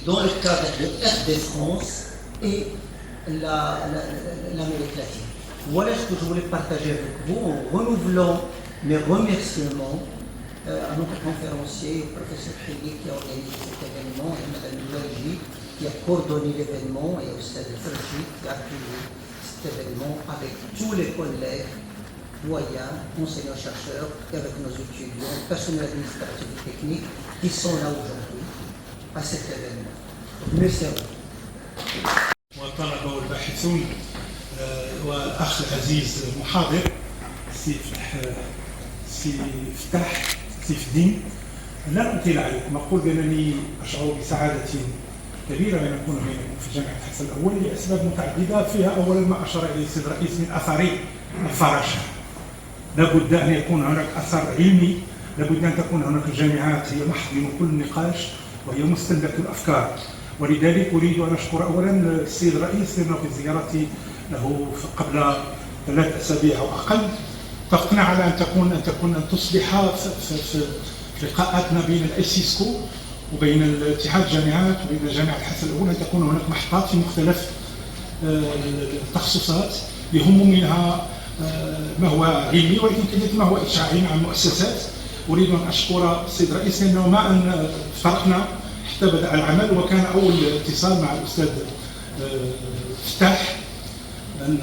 dans le cadre de FD France et l'Amérique latine. Voilà ce que je voulais partager avec vous en renouvelant mes remerciements à notre conférencier, le professeur Khidi, qui a organisé cet événement, et Mme Louaji, qui a coordonné l'événement, et au stade de Ferji, qui a accueilli cet événement avec tous les collègues, doyens, enseignants-chercheurs, et avec nos étudiants, personnel administratif et technique, qui sont là aujourd'hui à cet événement. Merci à vous. والطلبة والباحثون والأخ العزيز المحاضر سي فتح سيف الدين، لن أطيل عليكم، أقول بأنني أشعر بسعادة كبيرة بأن أكون بينكم في جامعة حسن الأول لأسباب متعددة، فيها أولا ما أشار إليه السيد الرئيس من أثر الفراشة. لابد أن يكون هناك أثر علمي، لابد أن تكون هناك الجامعات هي محضن كل نقاش وهي مستنبت الأفكار، ولذلك أريد أن أشكر أولا السيد الرئيس لأنه في زيارتي له قبل 3 أسابيع أو أقل اتفقنا على أن تصبح في لقاءاتنا بين الأيسيسكو وبين الاتحاد الجامعات وبين جامعة الحسن الأول أن تكون هناك محطات في مختلف التخصصات يهم منها ما هو علمي ولكن كذلك ما هو إشعاعي مع المؤسسات. أريد أن أشكر السيد الرئيس لأنه ما أن فرقنا حتى بدأ العمل، وكان أول اتصال مع الأستاذ فتح من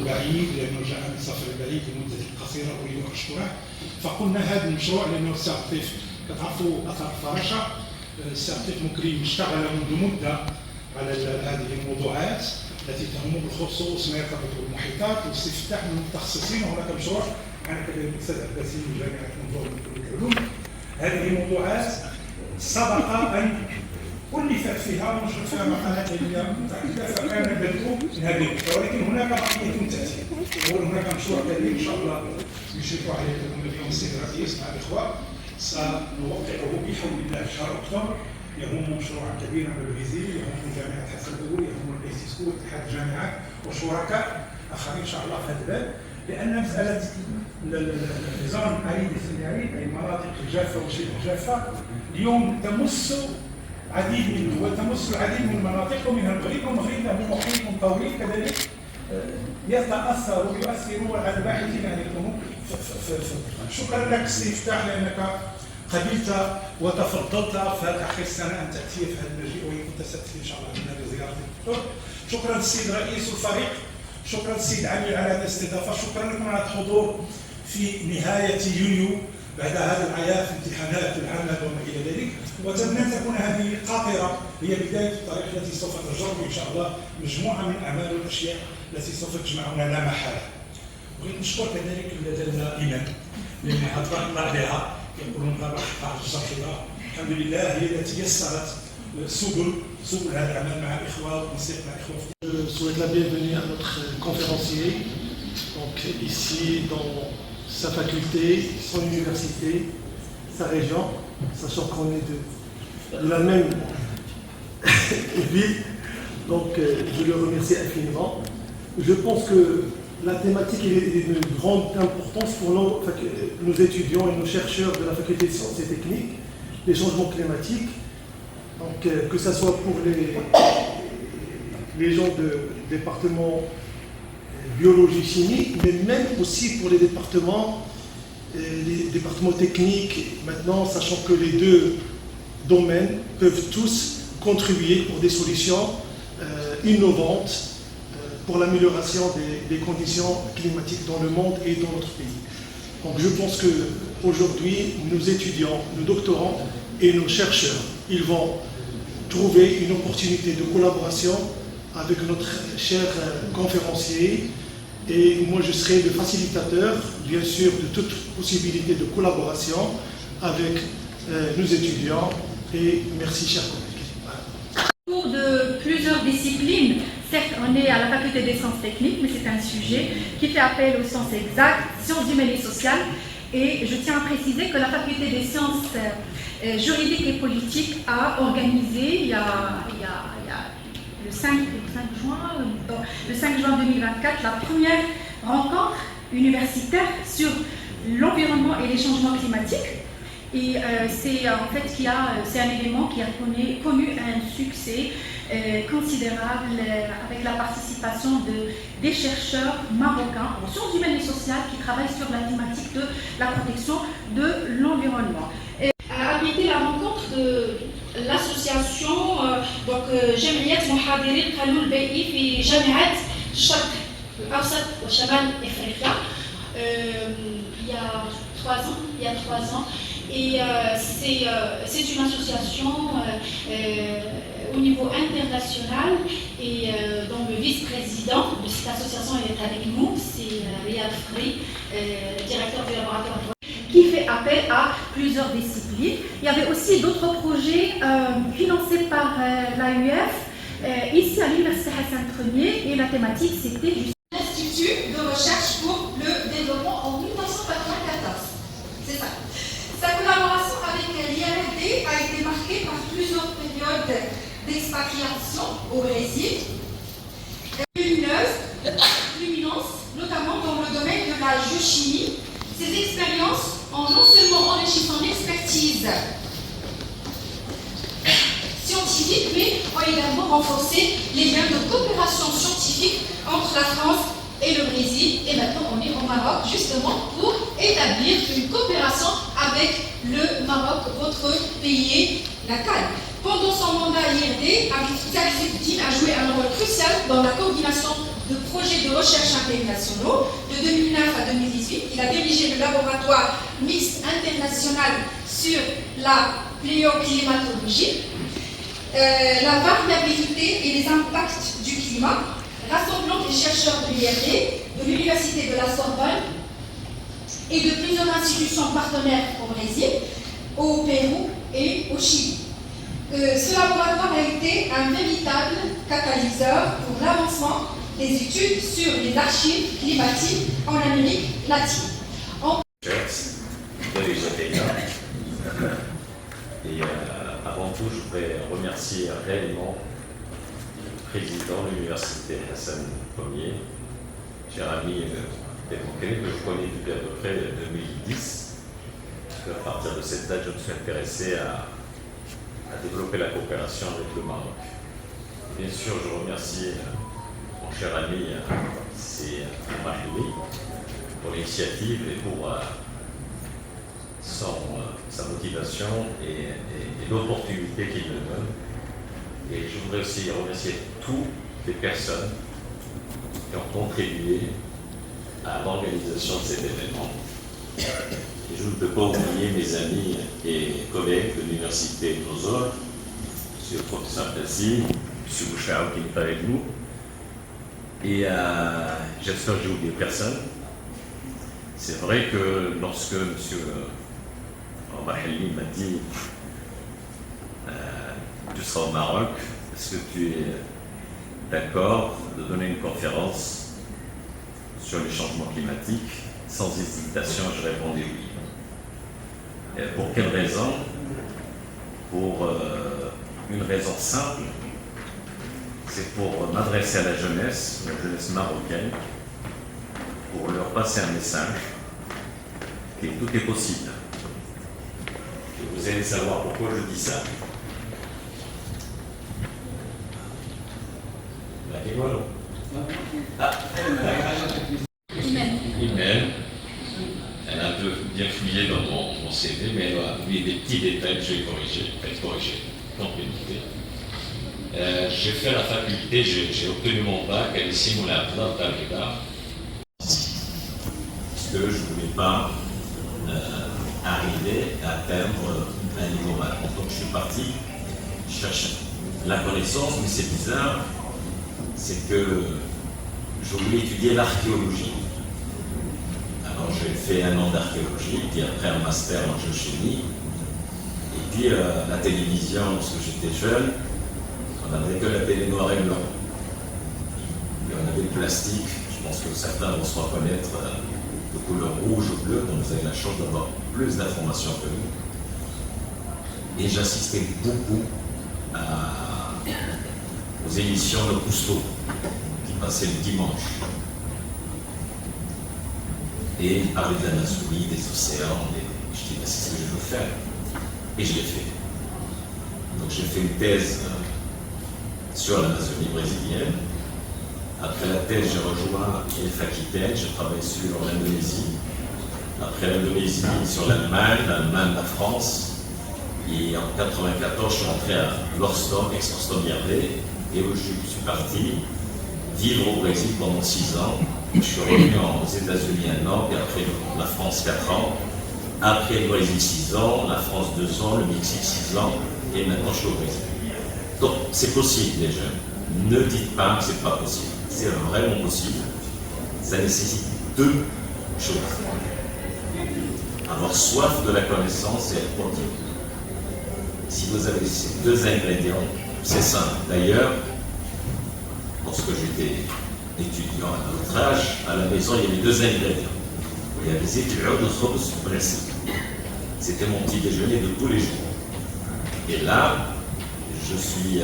بعيد لأنه جاء من سفر بعيد لمدة قصيرة أريد أن أشكره. فقلنا هذا المشروع لأنه السي عطيف كتعرفوا أثر الفراشة، السي عطيف مكرم اشتغل منذ مدة على هذه الموضوعات التي تهم بالخصوص ما يرتبط بالمحيطات، والسي فتح من المتخصصين، وهناك مشروع أنا كذلك الأستاذ عباسي من جامعة منظور العلوم. هذه الموضوعات سبق أن ألفت فيها ونشرت فيها مقالات علمية متعددة، فكان البدء من هذه النقطة، ولكن هناك بقية تأتي. هناك مشروع كبير إن شاء الله يشرف عليه اليوم السيد الرئيس مع الإخوة، سنوقعه بحول الله في شهر أكتوبر. يهم مشروعا كبيرا بالفيزيل، يهم جامعة حسن الأول، يهم الأيسيسكو اتحاد الجامعات وشركاء آخرين إن شاء الله في هذا الباب، لأن مسألة النظام العريض السنياري أي المناطق الجافة وشبه الجافة اليوم تمس عديد من الدول، تمس العديد من المناطق ومنها المغرب، والمغرب له محيط طويل كذلك يتأثر ويؤثر على الباحثين عن العلوم. شكرا لك سي فتح لأنك قبلت وتفضلت في آخر السنة أن تأتي في هذا المجيء، وإن كنت ستأتي إن شاء الله عندنا بزيارة الدكتور. شكرا للسيد الرئيس والفريق، شكرا للسيد عميل على هذه الاستضافة، شكرا لكم على الحضور في نهاية يونيو بعد هذا العياف امتحانات العمل وما إلى ذلك، وأتمنى أن تكون هذه قاطرة هي بداية الطريق التي سوف تجرب إن شاء الله مجموعة من الأعمال والأشياء التي سوف تجمعنا لا محالة. أريد نشكر كذلك لدينا إيمان لأن أطلقنا عليها يقولون قاعدة الشرطة الحمد لله هي التي يسرت سبل هذا العمل مع الإخوة والنسيق مع الإخوة. Je souhaite la bienvenue à notre conférencier, donc ici dans sa faculté, son université, sa région, sachant qu'on est de la même ville, donc je le remercie infiniment. Je pense que la thématique est d'une grande importance pour nos étudiants et nos chercheurs de la faculté de sciences et techniques, les changements climatiques, donc que ce soit pour les gens de département biologie, chimie, mais même aussi pour les départements techniques maintenant, sachant que les deux domaines peuvent tous contribuer pour des solutions innovantes pour l'amélioration des conditions climatiques dans le monde et dans notre pays. Donc je pense qu'aujourd'hui, nos étudiants, nos doctorants et nos chercheurs, ils vont trouver une opportunité de collaboration avec notre cher conférencier, et moi je serai le facilitateur, bien sûr, de toute possibilité de collaboration avec nos étudiants, et merci chers collègues. Pour de plusieurs disciplines, certes on est à la faculté des sciences techniques, mais c'est un sujet qui fait appel aux sciences exactes, sciences humaines et sociales, et je tiens à préciser que la faculté des sciences juridiques et politiques a organisé il y a le 5 juin 2024 la première rencontre universitaire sur l'environnement et les changements climatiques. Et c'est un élément qui a connu un succès considérable avec la participation des chercheurs marocains en sciences humaines et sociales qui travaillent sur la thématique de la protection de l'environnement. A abrité la rencontre de l'association جمعية محاضري القانون البيئي في جامعة الشرق الأوسط وشمال إفريقيا il y a 3 ans. Et c'est une association au niveau international et dont le vice-président de cette association est avec nous, c'est Riyad Fri, directeur du laboratoire, qui fait appel à plusieurs disciplines. Il y avait aussi d'autres projets financés par l'AUF ici à l'Université Hassan Ier et la thématique c'était l'Institut de recherche pour le développement en 1994. C'est ça. Sa collaboration avec l'IRD a été marquée par plusieurs périodes d'expatriation au Brésil, luminance, notamment dans le domaine de la géochimie. Ces expériences ont non seulement enrichi son expertise scientifique, mais ont également renforcé les liens de coopération scientifique entre la France et le Brésil. Et maintenant, on est au Maroc justement pour établir une coopération avec le Maroc, votre pays natal. Pendant son mandat à l'IRD, Abdel a joué un rôle crucial dans la coordination de projets de recherche internationaux. De 2009 à 2018, il a dirigé le laboratoire mixte international sur la pléoclimatologie, la variabilité et les impacts du climat, rassemblant des chercheurs de l'IRD, de l'Université de la Sorbonne et de plusieurs institutions partenaires au Brésil, au Pérou et au Chili. Ce laboratoire a été un véritable catalyseur pour l'avancement des études sur les archives climatiques en Amérique latine. Et avant tout, je voudrais remercier réellement le président de l'Université Hassan Ier, cher ami Delmonquet, que je connais depuis à peu près 2010. À partir de cette date, je me suis intéressé à développer la coopération avec le Maroc. Bien sûr, je remercie mon cher ami, c'est Mahili, pour l'initiative et pour sa motivation et l'opportunité qu'il me donne. Et je voudrais aussi remercier toutes les personnes qui ont contribué à l'organisation de cet événement. Et je ne peux pas oublier mes amis et collègues de l'Université de Nosol, M. le professeur Tassi, M. Bouchard qui est avec nous. Et j'espère que j'ai oublié personne. C'est vrai que lorsque M. Mahali m'a dit tu seras au Maroc, est-ce que tu es d'accord de donner une conférence sur les changements climatiques? Sans hésitation, je répondais oui. Et pour quelle raison? Pour une raison simple, c'est pour m'adresser à la jeunesse marocaine, pour leur passer un message que tout est possible. Et vous allez savoir pourquoi je dis ça. Et voilà. Imen, elle a un peu bien fouillé dans mon CV, mais elle a oublié des petits détails que j'ai corrigés, complémentés. J'ai fait la faculté, j'ai obtenu mon bac à l'ICI Moulin d'Algéda, parce que je ne voulais pas arriver à atteindre un niveau mal. Donc je suis parti chercher la connaissance, mais c'est bizarre, c'est que je voulais étudier l'archéologie. Alors j'ai fait 1 an d'archéologie, puis après un master en géochimie, et puis la télévision, lorsque j'étais jeune, on n'avait que la télé noir et blanc. Et on avait le plastique, je pense que certains vont se reconnaître de couleur rouge ou bleue, donc vous avez la chance d'avoir plus d'informations que nous. Et j'assistais beaucoup aux émissions de Cousteau, qui passaient le dimanche. Et il parlait de l'anatomie, des océans, Je dis, c'est ce que je veux faire. Et je l'ai fait. Donc j'ai fait une thèse sur l'Amazonie brésilienne. Après la thèse, j'ai rejoint ELF Aquitaine, j'ai travaillé sur l'Indonésie. Après l'Indonésie, sur l'Allemagne, la France. Et en 1994, je suis rentré à Lorston, ex-Lorston Yardé, et où je suis parti vivre au Brésil pendant 6 ans. Je suis revenu aux États-Unis 1 an, puis après la France 4 ans. Après le Brésil 6 ans, la France 2 ans, le Mexique 6 ans, et maintenant je suis au Brésil. Donc c'est possible les jeunes. Ne dites pas que c'est pas possible. C'est vraiment possible. Ça nécessite 2 choses. Avoir soif de la connaissance et être motivé. Si vous avez ces 2 ingrédients, c'est simple. D'ailleurs, lorsque j'étais étudiant à notre âge, à la maison, il y avait 2 ingrédients. Il y avait des étudiants de sauce pressée. C'était mon petit déjeuner de tous les jours. Et là, je suis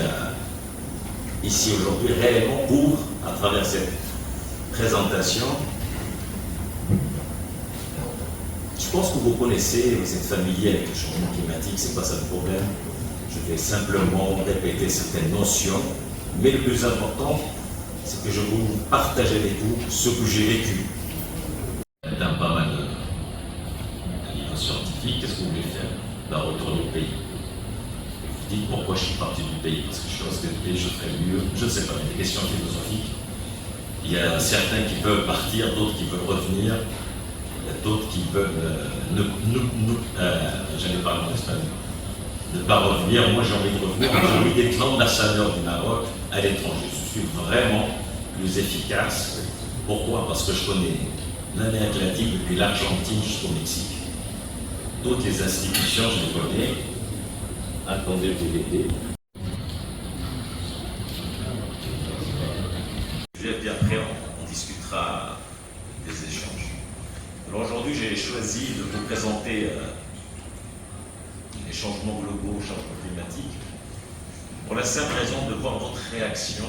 ici aujourd'hui réellement pour, à travers cette présentation, je pense que vous connaissez, vous êtes familier avec le changement climatique, c'est pas ça le problème. Je vais simplement répéter certaines notions, mais le plus important, c'est que je vous partage avec vous ce que j'ai vécu. Dans pas mal de livres scientifiques, qu'est-ce que vous voulez faire? Retourner au pays. Vous dites pourquoi je suis parti du pays, parce que je suis resté du pays, je ferais mieux, je ne sais pas, des questions philosophiques. Il y a certains qui peuvent partir, d'autres qui veulent revenir. D'autres qui veulent j'allais parler en espagnol, ne pas revenir. Moi j'ai envie de revenir, j'ai envie d'être l'ambassadeur du Maroc à l'étranger. Je suis vraiment plus efficace. Pourquoi? Parce que je connais l'Amérique latine depuis l'Argentine jusqu'au Mexique. Toutes les institutions, je les connais. Attendez le DVD. Puis après, on discutera des échanges. Alors aujourd'hui, j'ai choisi de vous présenter les changements globaux au changement climatique pour la simple raison de voir votre réaction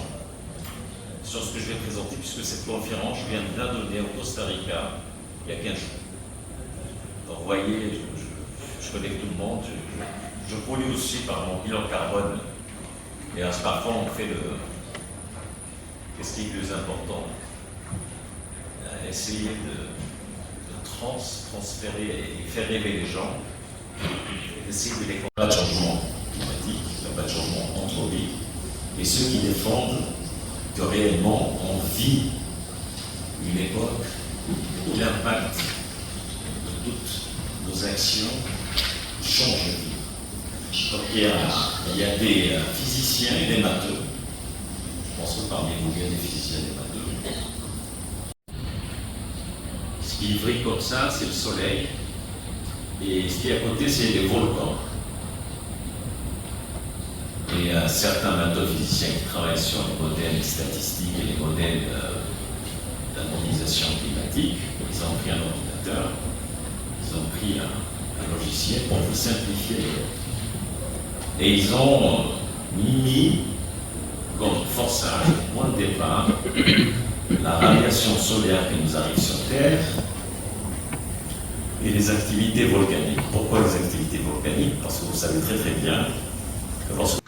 sur ce que je vais présenter, puisque cette conférence, je viens de la donner au Costa Rica il y a 15 jours. Donc vous voyez, je connais tout le monde, je pollue aussi par mon bilan carbone, et parfois on fait le... Qu'est-ce qui est le plus important? Essayer de transférer et faire rêver les gens, et d'essayer de les combattre. Pas de changement climatique, il n'y a pas de changement anthropique, et ceux qui défendent que réellement on vit une époque où l'impact de toutes nos actions change la vie. Donc il y a des physiciens et des matheux, je pense que parmi vous il y a des physiciens et des matheux. Ce qui brille comme ça, c'est le soleil, et ce qui est à côté, c'est les volcans. Et certains matheux-physiciens qui travaillent sur les modèles statistiques et les modèles d'harmonisation climatique, ils ont pris un ordinateur, ils ont pris un logiciel pour vous simplifier, et ils ont mis comme forçage, point de départ, la radiation solaire qui nous arrive sur Terre et les activités volcaniques. Pourquoi les activités volcaniques? Parce que vous savez très très bien que lorsque